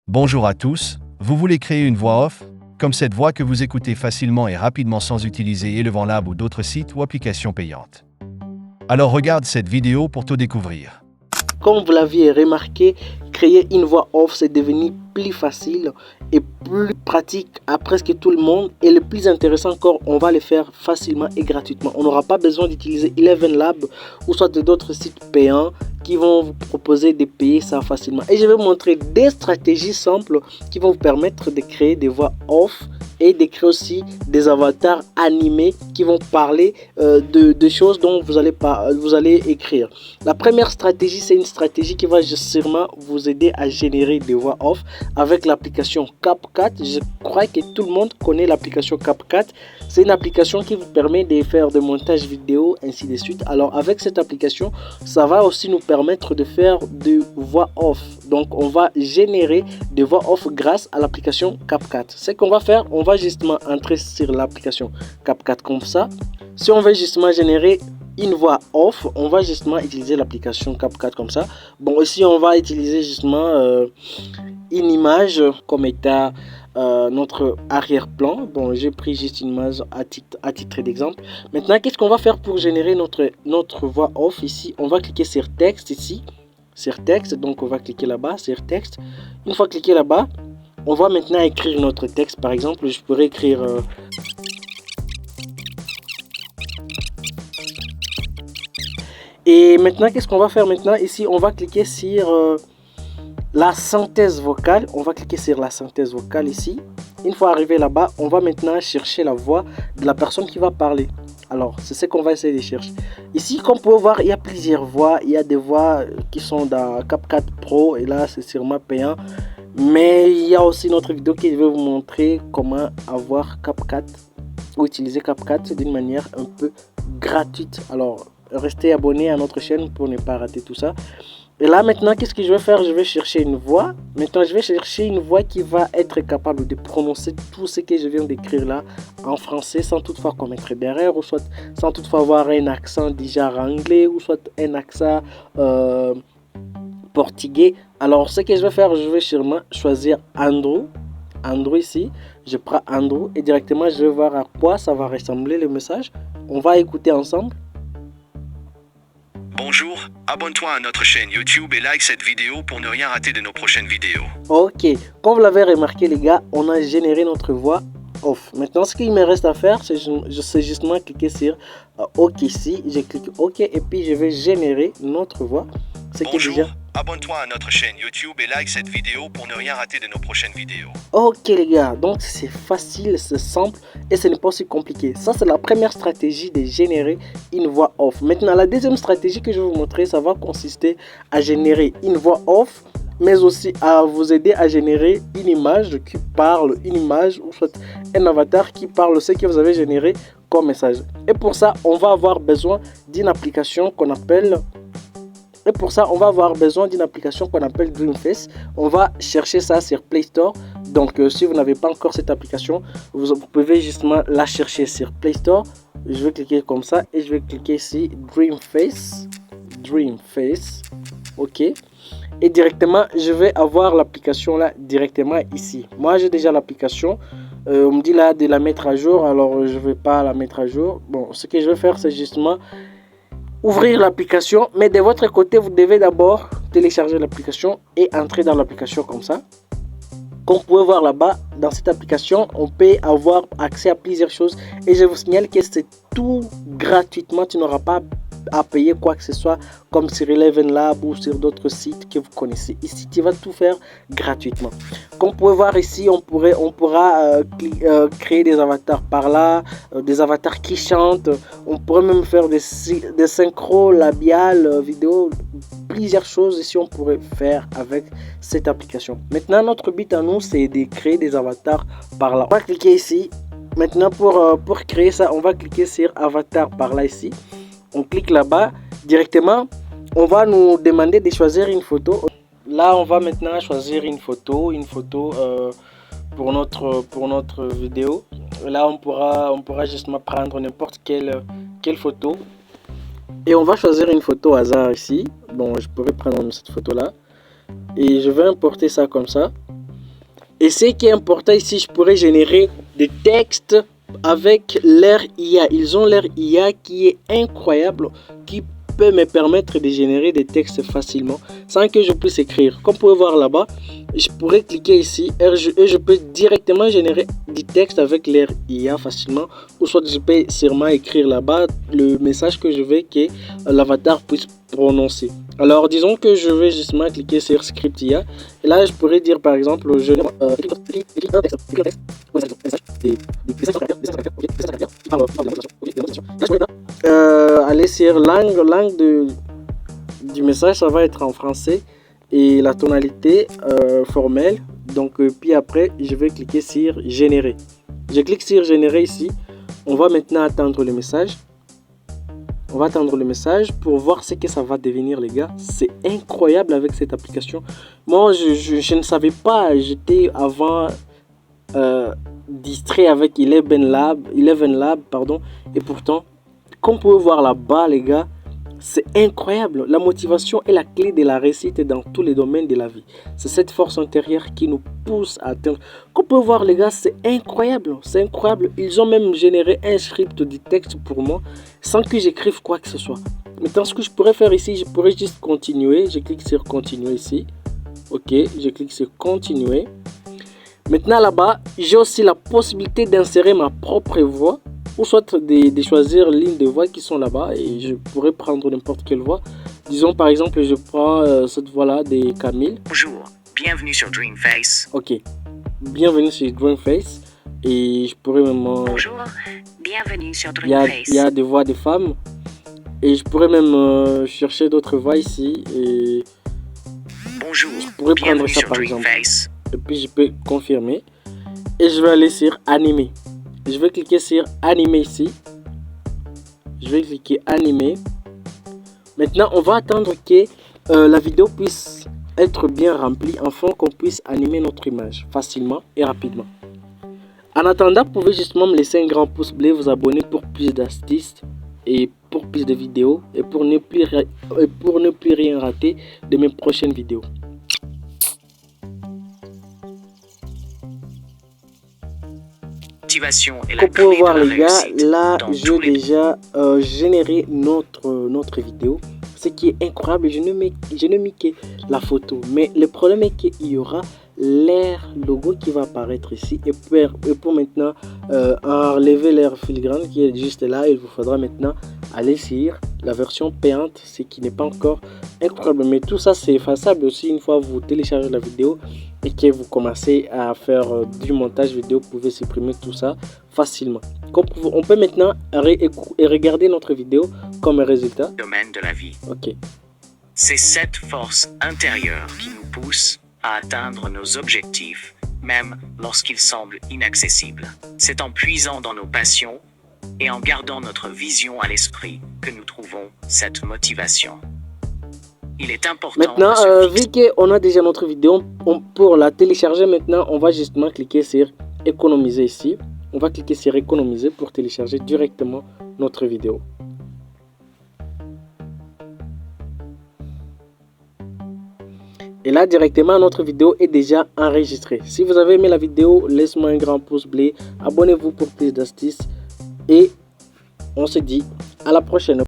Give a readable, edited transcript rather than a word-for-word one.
Bonjour à tous, vous voulez créer une voix off, comme cette voix que vous écoutez facilement et rapidement sans utiliser Elevant Lab ou d'autres sites ou applications payantes. Alors regarde cette vidéo pour tout découvrir. Comme vous l'aviez remarqué, créer une voix off, c'est devenu plus facile et plus pratique à presque tout le monde. Et le plus intéressant encore, on va le faire facilement et gratuitement. On n'aura pas besoin d'utiliser Eleven Lab ou soit d'autres sites payants qui vont vous proposer de payer ça facilement. Et je vais vous montrer des stratégies simples qui vont vous permettre de créer des voix off et de créer aussi des avatars animés qui vont parler de choses dont vous allez écrire. La première stratégie, c'est une stratégie qui va sûrement vous aider à générer des voix off avec l'application CapCut. Je crois que tout le monde connaît l'application CapCut. C'est une application qui vous permet de faire des montages vidéo, ainsi de suite. Alors avec cette application, ça va aussi nous permettre de faire des voix off. Donc on va générer des voix off grâce à l'application CapCut. Ce qu'on va faire, on va justement entrer sur l'application CapCut comme ça. Si on veut justement générer une voix off, on va justement utiliser l'application CapCut comme ça. Bon, ici on va utiliser justement une image comme état notre arrière-plan. Bon, j'ai pris juste une image à titre d'exemple. Maintenant, qu'est-ce qu'on va faire pour générer notre voix off? Ici, on va cliquer sur texte ici, sur texte. Donc, on va cliquer là-bas sur texte. Une fois cliqué là-bas, on va maintenant écrire notre texte. Par exemple, je pourrais écrire et maintenant, qu'est-ce qu'on va faire maintenant? Ici, on va cliquer sur la synthèse vocale. On va cliquer sur la synthèse vocale ici. Une fois arrivé là-bas, on va maintenant chercher la voix de la personne qui va parler. Alors, c'est ce qu'on va essayer de chercher. Ici, comme vous pouvez voir, il y a plusieurs voix. Il y a des voix qui sont dans CapCut Pro et là, c'est sûrement payant. Mais il y a aussi notre vidéo qui va vous montrer comment avoir CapCut ou utiliser CapCut d'une manière un peu gratuite. Alors, restez abonné à notre chaîne pour ne pas rater tout ça. Et là maintenant, qu'est-ce que je vais faire? Je vais chercher une voix. Maintenant, je vais chercher une voix qui va être capable de prononcer tout ce que je viens d'écrire là en français sans toutefois commettre d'erreur ou soit sans toutefois avoir un accent déjà anglais ou soit un accent portugais. Alors, ce que je vais faire, je vais sûrement choisir Andrew. Andrew ici, je prends Andrew et directement je vais voir à quoi ça va ressembler le message. On va écouter ensemble. Bonjour, abonne-toi à notre chaîne YouTube et like cette vidéo pour ne rien rater de nos prochaines vidéos. Ok, comme vous l'avez remarqué les gars, on a généré notre voix off. Maintenant, ce qu'il me reste à faire, c'est justement cliquer sur OK ici. Je clique OK et puis je vais générer notre voix. Bonjour, abonne-toi à notre chaîne YouTube et like cette vidéo pour ne rien rater de nos prochaines vidéos. Ok les gars, donc c'est facile, c'est simple et ce n'est pas si compliqué. Ça c'est la première stratégie de générer une voix off. Maintenant la deuxième stratégie que je vais vous montrer, ça va consister à générer une voix off, mais aussi à vous aider à générer une image qui parle, une image ou soit un avatar qui parle ce que vous avez généré comme message. Et pour ça, on va avoir besoin d'une application qu'on appelle Dreamface. On va chercher ça sur Play Store. Donc si vous n'avez pas encore cette application, vous pouvez justement la chercher sur Play Store. Je vais cliquer comme ça et je vais cliquer ici Dreamface. Ok. Et directement, je vais avoir l'application là directement ici. Moi, j'ai déjà l'application. On me dit là de la mettre à jour. Alors, je ne vais pas la mettre à jour. Bon, ce que je vais faire, c'est justement ouvrir l'application, mais de votre côté vous devez d'abord télécharger l'application et entrer dans l'application comme ça. Comme vous pouvez voir là-bas, dans cette application on peut avoir accès à plusieurs choses et je vous signale que c'est tout gratuitement. Tu n'auras pas à payer quoi que ce soit comme sur Eleven Lab ou sur d'autres sites que vous connaissez. Ici tu vas tout faire gratuitement. Comme vous pouvez voir ici, on pourra créer des avatars par là, des avatars qui chantent. On pourrait même faire des synchros labiales vidéo, plusieurs choses ici on pourrait faire avec cette application. Maintenant notre but à nous c'est de créer des avatars par là. On va cliquer ici. Maintenant pour créer ça, on va cliquer sur avatar par là ici. On clique là-bas, directement on va nous demander de choisir une photo. Là on va maintenant choisir une photo pour notre vidéo. Là on pourra justement prendre n'importe quelle photo et on va choisir une photo au hasard ici. Bon, je pourrais prendre cette photo là et je vais importer ça comme ça. Et ce qui est important ici, je pourrais générer des textes avec leur IA. Ils ont leur IA qui est incroyable, qui peut me permettre de générer des textes facilement sans que je puisse écrire. Comme vous pouvez voir là-bas, je pourrais cliquer ici et je peux directement générer des textes avec leur IA facilement, ou soit je peux sûrement écrire là-bas le message que je veux que l'avatar puisse prononcer. Alors disons que je vais justement cliquer sur script IA et là je pourrais dire par exemple je aller sur langue du message, ça va être en français et la tonalité formelle. Donc puis après je vais cliquer sur générer. Je clique sur générer ici. On va maintenant attendre le message. On va attendre le message pour voir ce que ça va devenir, les gars. C'est incroyable avec cette application. Moi je ne savais pas, j'étais avant distrait avec Eleven Lab, et pourtant comme vous pouvez voir là-bas, les gars, c'est incroyable. La motivation est la clé de la réussite dans tous les domaines de la vie. C'est cette force intérieure qui nous pousse à atteindre. Comme vous pouvez voir, les gars, c'est incroyable. C'est incroyable. Ils ont même généré un script de texte pour moi sans que j'écrive quoi que ce soit. Maintenant, ce que je pourrais faire ici, je pourrais juste continuer. Je clique sur continuer ici. Ok, je clique sur continuer. Maintenant, là-bas, j'ai aussi la possibilité d'insérer ma propre voix, ou soit de choisir lignes de voix qui sont là-bas, et je pourrais prendre n'importe quelle voix. Disons par exemple, je prends cette voix-là de Camille. Bonjour, bienvenue sur Dreamface. Ok, bienvenue sur Dreamface. Et je pourrais même... Bonjour, bienvenue sur Dreamface. Il y a des voix de femmes. Et je pourrais même chercher d'autres voix ici. Et bonjour, je pourrais prendre ça par exemple. Et puis je peux confirmer. Et je vais aller sur animer. Je vais cliquer sur animer ici. Je vais cliquer animer. Maintenant, on va attendre que la vidéo puisse être bien remplie afin qu'on puisse animer notre image facilement et rapidement. En attendant, vous pouvez justement me laisser un grand pouce bleu, vous abonner pour plus d'astuces et pour plus de vidéos et pour ne plus rien rater de mes prochaines vidéos. Comme vous pouvez voir, les gars, là j'ai déjà généré notre vidéo, ce qui est incroyable. Je ne mets que la photo, mais le problème est qu'il y aura leur logo qui va apparaître ici, et pour maintenant enlever leur filigrane qui est juste là, il vous faudra maintenant aller sur la version payante, ce qui n'est pas encore incroyable, mais tout ça c'est effaçable aussi une fois vous téléchargez la vidéo et que vous commencez à faire du montage vidéo. Vous pouvez supprimer tout ça facilement. On peut maintenant regarder notre vidéo comme résultat. Domaine de la vie. Ok. C'est cette force intérieure qui nous pousse à atteindre nos objectifs, même lorsqu'ils semblent inaccessibles. C'est en puisant dans nos passions et en gardant notre vision à l'esprit que nous trouvons cette motivation. Il est important. Maintenant, vu qu'on a déjà notre vidéo, pour la télécharger maintenant, on va justement cliquer sur économiser ici. On va cliquer sur économiser pour télécharger directement notre vidéo. Et là, directement, notre vidéo est déjà enregistrée. Si vous avez aimé la vidéo, laissez-moi un grand pouce bleu. Abonnez-vous pour plus d'astuces. Et on se dit à la prochaine.